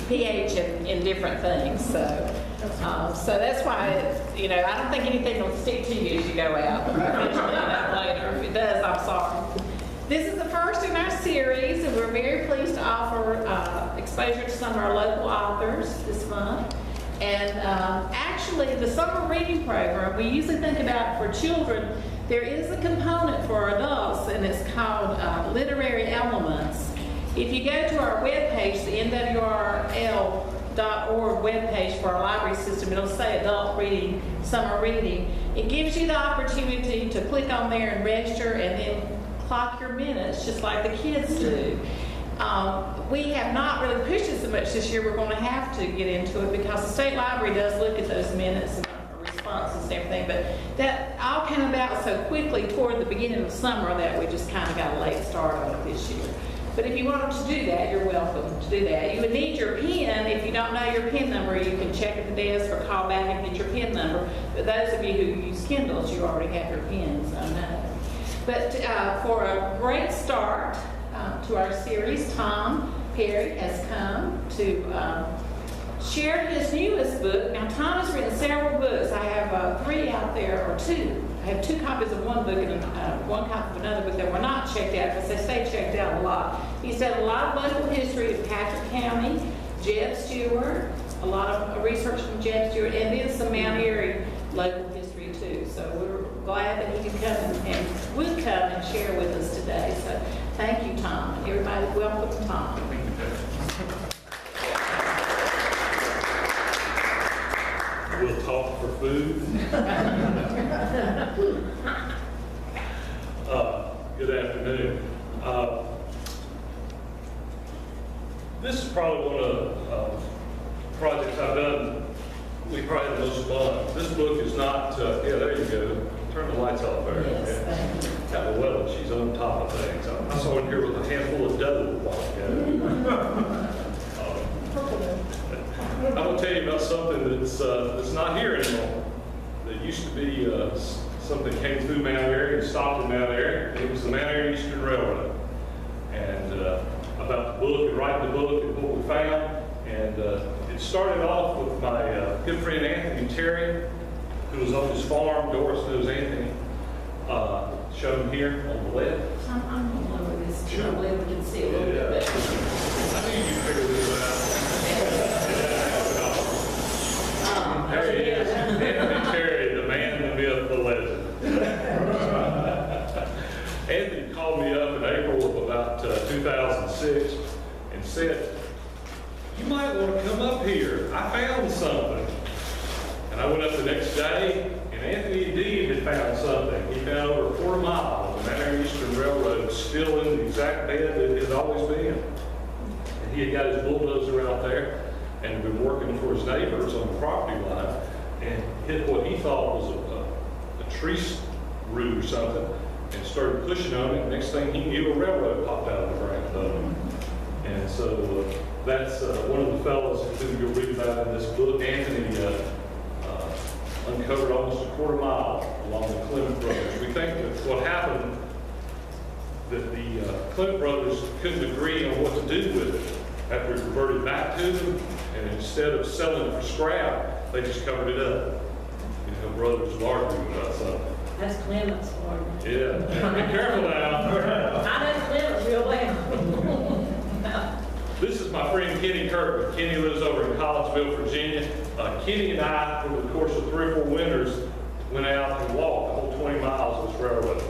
pH in different things. So that's why, I don't think anything will stick to you as you go out. Later. If it does, I'm sorry. This is the first in our series, and we're very pleased to offer exposure to some of our local authors this month. And actually, the summer reading program, we usually think about for children. There is a component for adults, and it's called Literary Elements. If you go to our webpage, the nwrl.org webpage for our library system, it'll say Adult Reading, Summer Reading. It gives you the opportunity to click on there and register, and then clock your minutes just like the kids do. We have not really pushed it so much this year. We're going to have to get into it because the state library does look at those minutes and responses and everything, but that all came about so quickly toward the beginning of summer that we just kind of got a late start on it this year. But if you wanted to do that, you're welcome to do that. You would need your PIN. If you don't know your PIN number, you can check at the desk or call back and get your PIN number. But those of you who use Kindles, you already have your PINs, I know. But for a great start to our series, Tom Perry has come to share his newest book. Now, Tom has written several books. I have 3 out there, or 2. I have 2 copies of one book and 1 copy of another book that were not checked out because they stay checked out a lot. He's done a lot of local history of Patrick County, Jeb Stewart, a lot of research from Jeb Stewart, and then some Mount Airy local history too. So we're glad that he could come and would come and share with us today. So thank you, Tom. Everybody, welcome Tom. We'll talk for food. Good afternoon. This is probably one of the projects I've done. We probably had the most fun. This book is not, yeah, there you go. Turn the lights off there. Yes, yeah. Well, she's on top of things. I saw in here with a handful of dough a while ago. I'm going to tell you about something that's not here anymore. That used to be something that came through Mount Airy and stopped in Mount Airy. It was the Mount Airy Eastern Railroad. And about the book and writing the book and what we found. And it started off with my good friend Anthony Terry, who was on his farm. Doris knows Anthony. Shown here on the left. I'm going to lower this too. I believe we can see a little bit better. I think you figured this out. There he is, Anthony Terry, the man, the myth, the legend. Anthony called me up in April of about 2006 and said, "You might want to come up here. I found something." And I went up the next day, and Anthony indeed had found something. He found over a quarter mile of the Mount Airy Eastern Railroad still in the exact bed that it had always been. And he had got his bulldozer out there and had been working for his neighbors on the property line and hit what he thought was a tree root or something and started pushing on it. Next thing he knew, a railroad popped out of the ground of him. And so that's one of the fellows who you'll read about in this book. Anthony uncovered almost a quarter mile along the Clement Brothers. We think that what happened, that the Clement Brothers couldn't agree on what to do with it after it reverted back to them, and instead of selling it for scrap, they just covered it up. You know, brothers were arguing about something. That's Clement's part. Yeah, be careful now. I know Clement real well. This is my friend Kenny Kirkman. Kenny lives over in Collinsville, Virginia. Kenny and I, over the course of 3 or 4 winters, went out and walked the whole 20 miles of this railroad.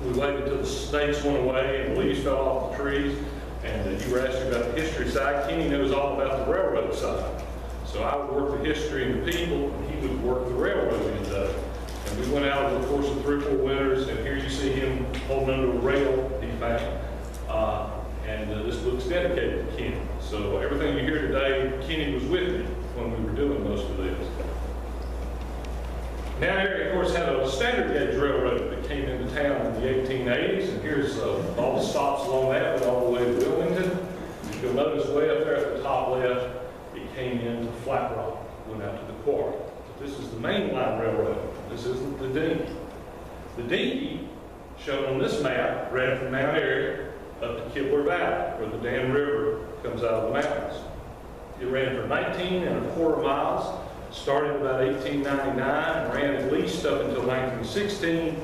We waited until the snakes went away and the leaves fell off the trees. And you were asking about the history side. Kenny knows all about the railroad side. So I would work the history and the people, and he would work the railroad end of it. And we went out over the course of 3 or 4 winters, and here you see him holding under a rail he found. And this book's dedicated to Kenny. So everything you hear today, Kenny was with me when we were doing most of this. Mount Airy, of course, had a standard gauge railroad that came into town in the 1880s, and here's all the stops along that, went all the way to Wilmington. You'll notice way up there at the top left, it came into Flat Rock, went out to the quarry. But this is the mainline railroad. This isn't the Dinky. The Dinky, shown on this map, ran from Mount Airy up to Kibler Valley, where the Dam River comes out of the mountains. It ran for 19¼ miles, started about 1899, and ran at least up until 1916,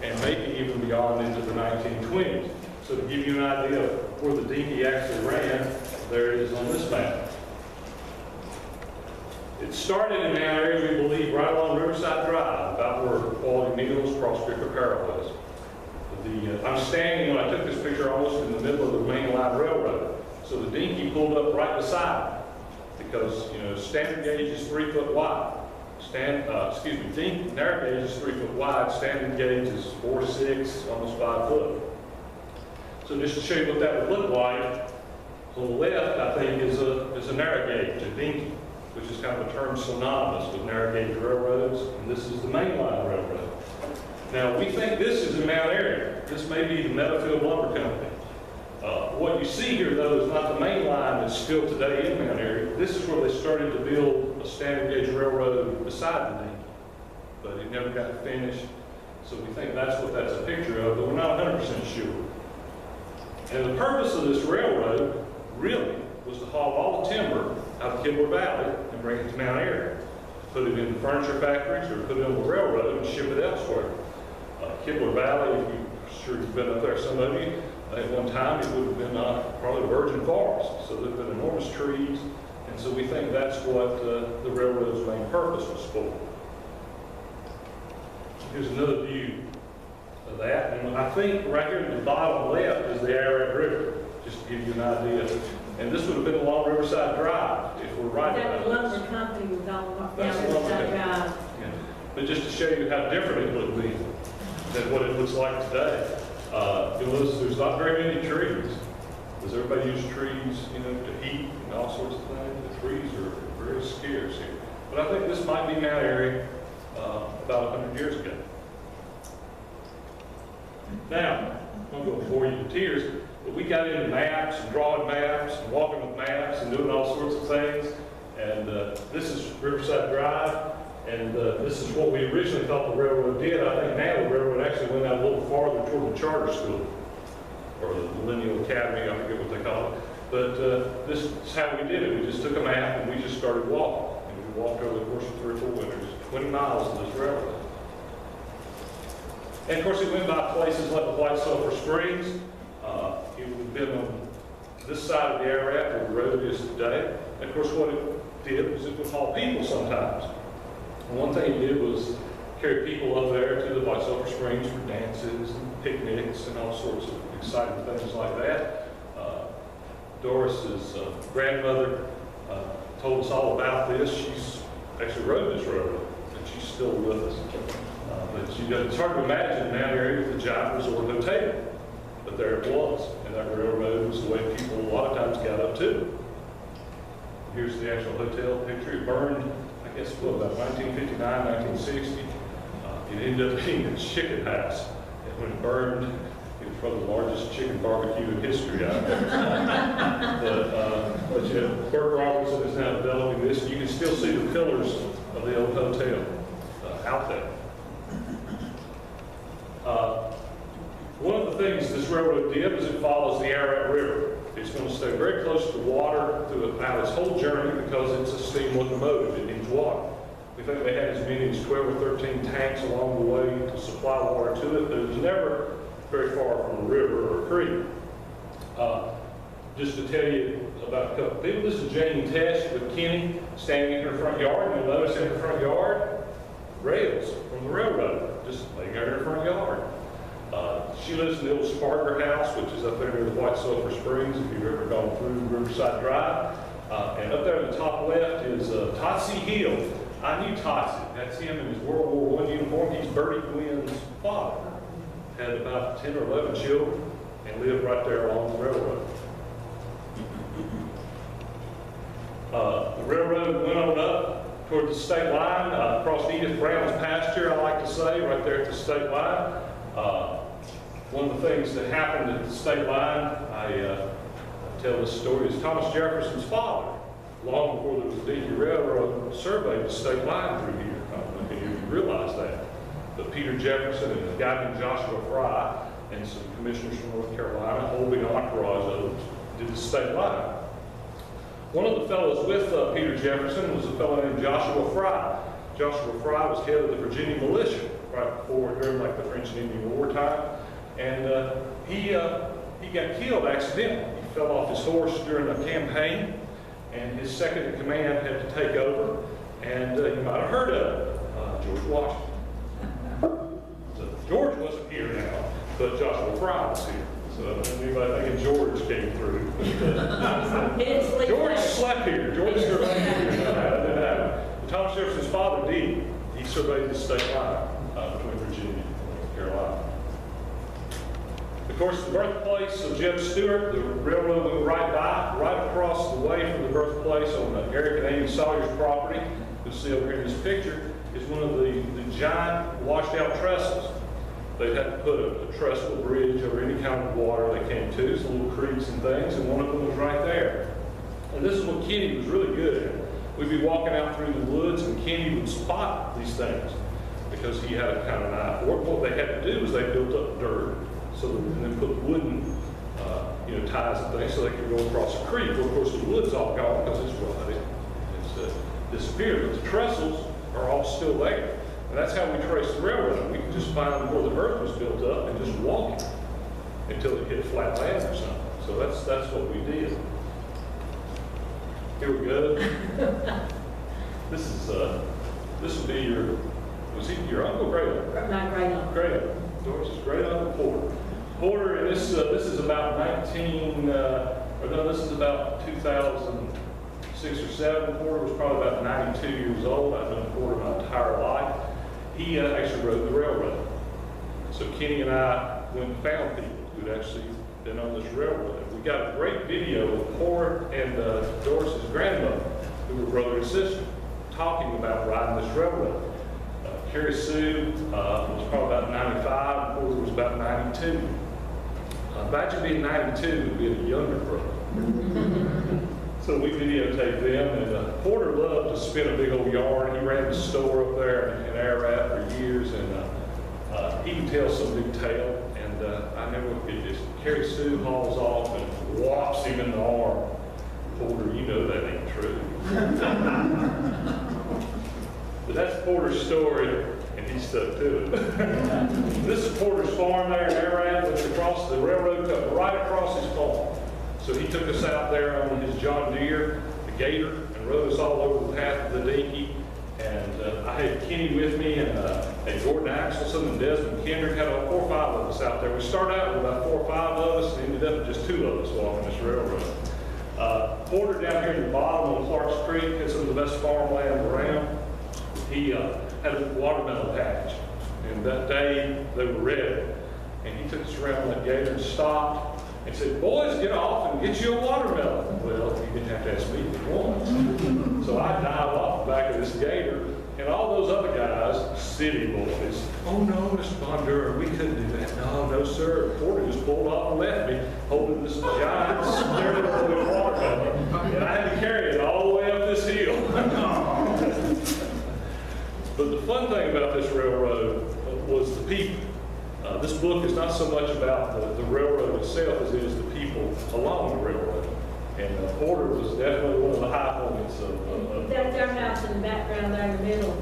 and maybe even beyond into the 1920s. So to give you an idea of where the Dinky actually ran, there it is on this map. It started in Mount Airy, we believe, right along Riverside Drive, about where Quality Meals, Cross Creek Apparel is. I'm standing, when I took this picture, almost in the middle of the main line railroad. So the Dinky pulled up right beside it because, you know, standard gauge is 3 foot wide. Dinky, narrow gauge is 3 foot wide. Standard gauge is 4, 6, almost 5 foot. So just to show you what that would look like, on the left, I think, is a narrow gauge, a Dinky, which is kind of a term synonymous with narrow gauge railroads, and this is the main line railroad. Now, we think this is in Mount Airy. This may be the Meadowfield Lumber Company. What you see here, though, is not the main line that's still today in Mount Airy. This is where they started to build a standard gauge railroad beside the Dinky, but it never got finished. So we think that's what that's a picture of, but we're not 100% sure. And the purpose of this railroad really was to haul all the timber out of Kibler Valley and bring it to Mount Airy, put it in the furniture factories or put it on the railroad and ship it elsewhere. Kibler Valley, if you're sure you've been up there, some of you, at one time it would have been probably virgin forest. So there've been enormous trees, and so we think that's what the railroad's main purpose was for. Here's another view of that, and I think right here at the bottom left is the Ararat River, just to give you an idea. And this would have been along Riverside Drive, if we're right about That lumber company was on down Riverside Drive. Yeah. But just to show you how different it would be than what it looks like today. You'll notice there's not very many trees. Does everybody use trees, you know, to heat and all sorts of things? The trees are very scarce here. But I think this might be Mount Airy about 100 years ago. Now, I'm going to bore you to tears, but we got into maps and drawing maps and walking with maps and doing all sorts of things. And this is Riverside Drive. And this is what we originally thought the railroad did. I think now the railroad actually went out a little farther toward the charter school, or the Millennial Academy, I forget what they call it. But this is how we did it. We just took a map and we just started walking. And we walked over the course of 3 or 4 winters, 20 miles of this railroad. And of course it went by places like the White Sulphur Springs. It would have been on this side of the Ararat where the road is today. And of course what it did was it would haul people sometimes. And one thing it did was carry people up there to the White Sulphur Springs for dances and picnics and all sorts of exciting things like that. Doris's grandmother told us all about this. She's actually rode this railroad, and she's still with us. But it's hard to imagine Mount Airy with a giant resort hotel, but there it was, and that railroad was the way people a lot of times got up to. Here's the actual hotel picture. It burned, I guess, what, about 1959, 1960. It ended up being a chicken house. And when it burned, it was probably the largest chicken barbecue in history. But you know, Bert Robertson is now developing this. You can still see the pillars of the old hotel out there. One of the things this railroad did was it follows the Ararat River. It's going to stay very close to the water throughout its whole journey because it's a steam locomotive. It needs water. We think they had as many as 12 or 13 tanks along the way to supply water to it, but it was never very far from a river or a creek. Just to tell you about a couple of people, this is Jane Tesh with Kenny standing in her front yard. You'll notice in her front yard, rails from the railroad, just laying out in her front yard. She lives in the old Sparger house, which is up there near the White Sulphur Springs, if you've ever gone through Riverside Drive. And up there in the top left is Totsy Hill. I knew Totsy. That's him in his World War I uniform. He's Bertie Gwynn's father. Had about 10 or 11 children and lived right there along the railroad. The railroad went on up toward the state line, across Edith Brown's pasture, I like to say, right there at the state line. One of the things that happened at the state line, I tell this story, is Thomas Jefferson's father, long before there was a Dinky Railroad, surveyed the state line through here. I don't know if you realize that. But Peter Jefferson and a guy named Joshua Fry and some commissioners from North Carolina, holding entourage of did the state line. One of the fellows with Peter Jefferson was a fellow named Joshua Fry. Joshua Fry was head of the Virginia militia right before, during like the French and Indian War time. And he got killed accidentally. He fell off his horse during a campaign, and his second in command had to take over. And you might have heard of it, George Washington. So George wasn't here now, but Joshua Fry was here. So anybody thinking George came through? George slept here. George surveyed here. That didn't happen. Thomas Jefferson's father, Dinky, he surveyed the state line between Virginia and North Carolina. Of course, the birthplace of Jeb Stuart, the railroad went right across the way from the birthplace on the Eric and Amy Sawyer's property. You'll see over here in this picture is one of the giant washed out trestles. They had to put a trestle bridge over any kind of water they came to, some little creeks and things, and one of them was right there. And this is what Kenny was really good at. We'd be walking out through the woods, and Kenny would spot these things because he had a kind of eye. What they had to do is they built up dirt, and then put wooden, ties and things so they could go across a creek. Well, of course, the wood's all gone because it's rotted, it's disappeared. But the trestles are all still there. And that's how we trace the railroad. We could just find where the earth was built up and just walk it until it hit flat land or something. So that's what we did. Here we go. This would be was he your uncle, great uncle? My great uncle. Great uncle. Doris's great uncle Porter. Porter, and this is about this is about 2006 or 7. Porter was probably about 92 years old. I've known Porter my entire life. He actually rode the railroad. So Kenny and I went and found people who'd actually been on this railroad. We got a great video of Porter and Doris's grandmother, who were brother and sister, talking about riding this railroad. Carrie Sue was probably about 95, Porter was about 92. Imagine being 92 and being a younger brother. So we videotaped them, and Porter loved to spin a big old yarn. He ran the store up there in Ararat for years, and he would tell some big tale, and I never forget this. Carrie Sue hauls off and whops him in the arm. Porter, you know that ain't true. But that's Porter's story, and he stuck to it. This is Porter's farm there in Ararat, which across the railroad cut right across his farm. So he took us out there on his John Deere, the Gator, and rode us all over the path of the Dinky. And I had Kenny with me, and Gordon Axelson and Desmond Kendrick had 4 or 5 of us out there. We started out with about 4 or 5 of us, and ended up with just 2 of us walking this railroad. Porter down here at the bottom on Clark's Creek had some of the best farmland around. He had a watermelon patch, and that day they were ready. And he took us around that Gator and stopped and said, "Boys, get off and get you a watermelon." Well, you didn't have to ask me for once. So I dived off the back of this Gator, and all those other guys, city boys, "Oh no, Mr. Bondura, we couldn't do that." No, sir. Porter just pulled off and left me, holding this giant sterile watermelon, and I had to carry it all the way up this hill. But the fun thing about this railroad was the people. This book is not so much about the railroad itself as it is the people along the railroad. And Porter was definitely one of the high points of Is that their house in the background there in the middle?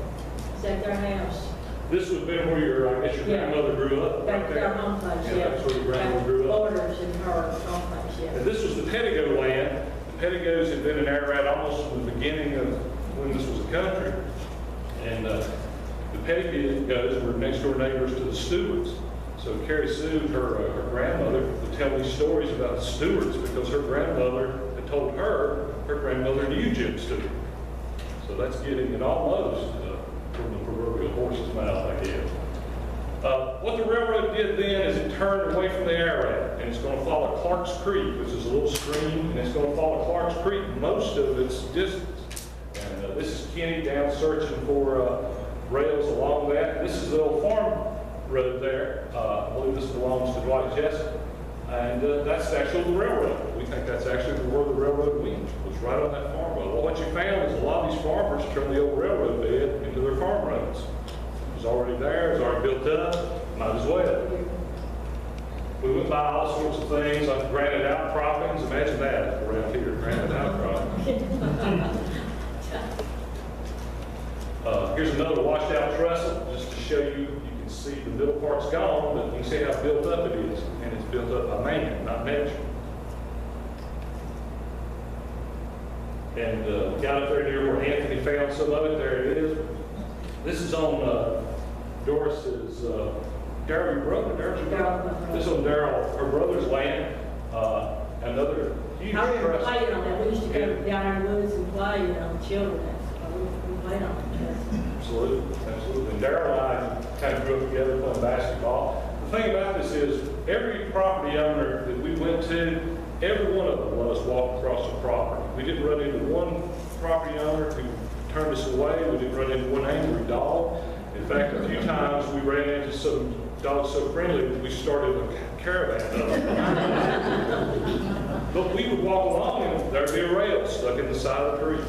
Is that their house? This would have been where I guess your grandmother grew up, right Back there. their home place, yeah. That's where your grandmother grew up. Borders in her home place, yeah. And this was the Pettigo land. The Pettigos had been in Ararat almost from the beginning of when this was a country. And the Pettigos were next door neighbors to the Stewarts. So Carrie Sue, her grandmother, would tell me stories about the Stewarts because her grandmother had told her grandmother knew Jim Stewart. So that's getting it almost from the proverbial horse's mouth, I guess. What the railroad did then is it turned away from the Ararat, and it's going to follow Clark's Creek, which is a little stream, and it's going to follow Clark's Creek most of its distance. And this is Kenny down searching for rails along that. This is the old farm road there. I believe this belongs to Dwight Jessup. And that's actually the railroad. We think that's actually where the railroad went, was right on that farm road. Well, what you found is a lot of these farmers turned the old railroad bed into their farm roads. It was already there, it was already built up, might as well. We went by all sorts of things like granite outcroppings. Imagine that around here, granite outcroppings. Here's another washed out trestle, just to show you, you can see the middle part's gone, but you can see how built up it is. And it's built up by man, not nature. And we got up there near where Anthony found some of it. There it is. This is on Doris's, Daryl's brother. This is on Daryl, her brother's land. Another huge I remember trestle. playing on that. We used to go down in the woods and play, children. We played on it. Absolutely, absolutely. And Daryl and I kind of grew up together playing basketball. The thing about this is, every property owner that we went to, every one of them let us walk across the property. We didn't run into one property owner who turned us away. We didn't run into one angry dog. In fact, a few times we ran into some dogs so friendly that we started a caravan of them. But we would walk along and there'd be a rail stuck in the side of the tree.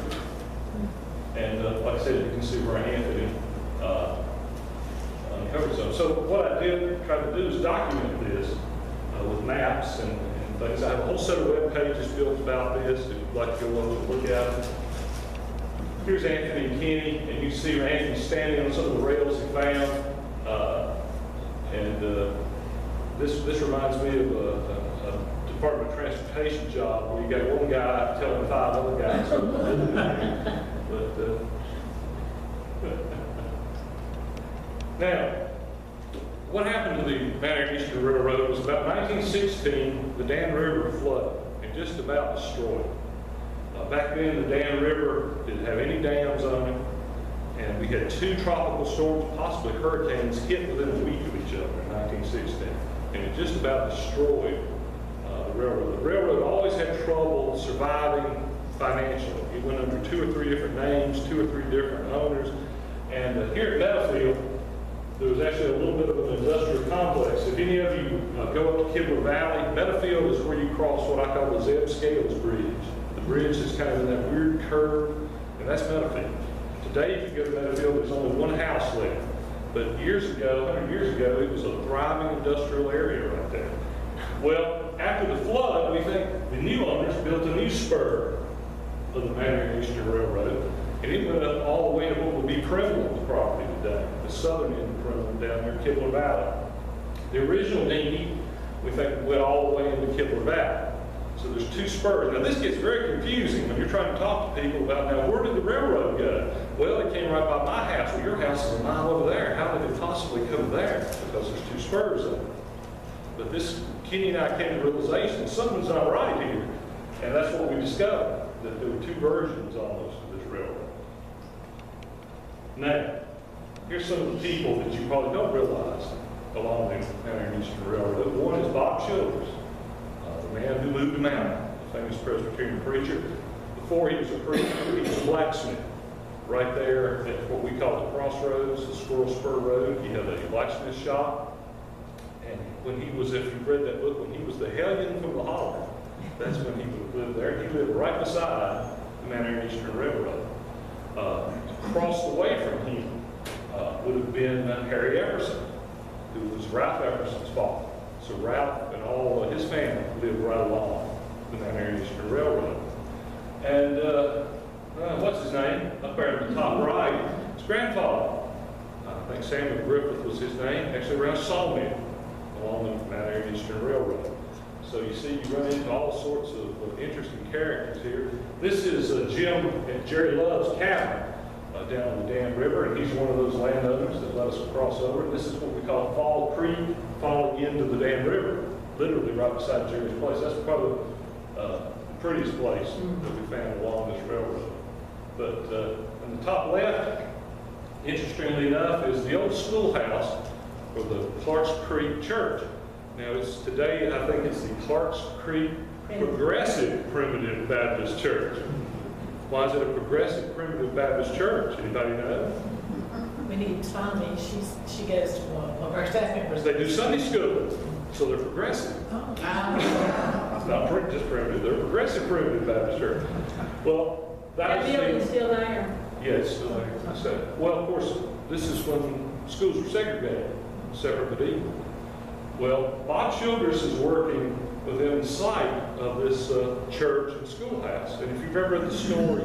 And like I said, you can see where Anthony uncovered some. So what I did, try to do is document this with maps and things. I have a whole set of web pages built about this if you'd like to go look at it. Here's Anthony and Kenny, and you see Anthony standing on some of the rails he found. This reminds me of a Department of Transportation job where you got one guy telling 5 other guys something to do. Now, what happened to the Mount Airy Eastern Railroad was about 1916, the Dan River flooded and just about destroyed it. Back then, the Dan River didn't have any dams on it, and we had 2 tropical storms, possibly hurricanes, hit within a week of each other in 1916, and it just about destroyed the railroad. The railroad always had trouble surviving financially. It went under 2 or 3 different names, 2 or 3 different owners, and here at Meadowfield, there was actually a little bit of an industrial complex. If any of you go up to Kibler Valley, Meadowfield is where you cross what I call the Zeb Scales Bridge. The bridge is kind of in that weird curve, and that's Meadowfield. Today, if you go to Meadowfield, there's only one house left. But years ago, 100 years ago, it was a thriving industrial area right there. Well, after the flood, we think the new owners built a new spur of the Mount Airy Eastern Railroad, and it went up all the way to what would be Kremlin's property today, the southern end of Kremlin down near Kibler Valley. The original Dinky, we think, went all the way into Kibler Valley. So there's 2 spurs. Now this gets very confusing when you're trying to talk to people about, now where did the railroad go? Well, it came right by my house. Well, your house is a mile over there. How did it possibly come there? Because there's 2 spurs there. But this, Kenny and I came to the realization something's not right here. And that's what we discovered, that there were 2 versions almost of this railroad. Now, here's some of the people that you probably don't realize along the Mount Airy Eastern Railroad. One is Bob Childers, the man who moved the mountain, the famous Presbyterian preacher. Before he was a preacher, he was a blacksmith. Right there at what we call the crossroads, the Squirrel Spur Road, he had a blacksmith shop. And when he was, if you've read that book, when he was the hellion from the holler, that's when he would live there. He lived right beside the Mount Airy Eastern Railroad. Across the way from him would have been Harry Everson, who was Ralph Everson's father. So Ralph and all his family lived right along the Mount Airy Eastern Railroad. And what's his name? Up there at the top right, his grandfather. I think Samuel Griffith was his name. Actually ran a sawmill along the Mount Airy Eastern Railroad. So you see, you run into all sorts of interesting characters here. This is Jim and Jerry Love's cabin down on the Dan River, and he's one of those landowners that let us cross over. This is what we call Fall Creek falling into the Dan River, literally right beside Jerry's place. That's probably the prettiest place that we found along this railroad. But in the top left, interestingly enough, is the old schoolhouse for the Clarks Creek Church. Now, it's today, I think it's the Clarks Creek Progressive Primitive Baptist Church. Why is it a progressive primitive Baptist church? Anybody know? We need Tommy. She goes to one of our staff members. They do Sunday school, so they're progressive. Oh. It's not just primitive, they're progressive primitive Baptist church. Well, That building's still there. Yeah, it's still there. Well, of course, this is when schools were segregated, separate but equal. Well, Bob Childers is working within sight of this church and schoolhouse. And if you've ever read the story